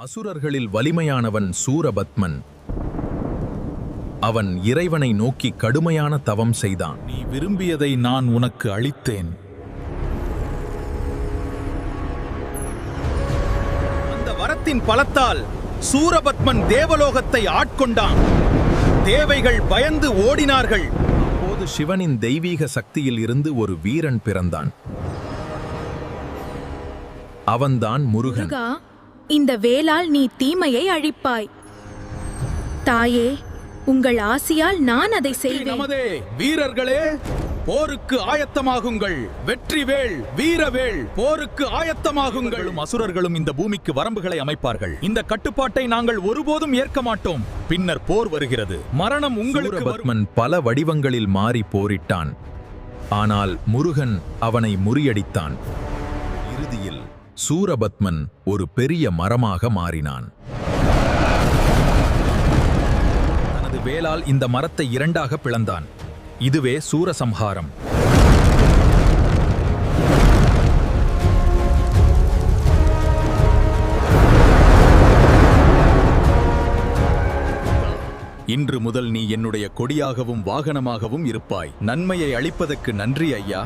அசுரர்களில் வலிமையானவன் சூரபத்மன். அவன் இறைவனை நோக்கி கடுமையான தவம் செய்தான். நீ விரும்பியதை நான் உனக்கு அளித்தேன். அந்த வரத்தின் பலத்தால் சூரபத்மன் தேவலோகத்தை ஆட்கொண்டான். தேவைகள் பயந்து ஓடினார்கள். அப்போது சிவனின் தெய்வீக சக்தியில் இருந்து ஒரு வீரன் பிறந்தான். அவன்தான் முருகன். முருகா, இந்த வேலால் நீ தீமையை அழிப்பாய். தாயே, உங்கள் ஆசியால் நான் அதை செய்வேன். நமதே வீரர்களே, போருக்கு ஆயத்தமாகுங்கள். வெற்றிவேல், வீரவேல், போருக்கு ஆயத்தமாகுங்கள். அசுரர்களும் இந்த பூமிக்கு வரம்புகளை அமைப்பார்கள். இந்த கட்டுப்பாட்டை நாங்கள் ஒருபோதும் ஏற்க மாட்டோம். பின்னர் போர் வருகிறது. மரணம் உங்களுக்கு வரும். சூரபத்மன் பல வடிவங்களில் மாறி போரிட்டான். ஆனால் முருகன் அவனை முறியடித்தான். இறுதியில் சூரபத்மன் ஒரு பெரிய மரமாக மாறினான். தனது வேலால் இந்த மரத்தை இரண்டாக பிளந்தான். இதுவே சூரசம்ஹாரம். இன்று முதல் நீ என்னுடைய கொடியாகவும் வாகனமாகவும் இருப்பாய். நன்மையை அளிப்பதற்கு நன்றி ஐயா.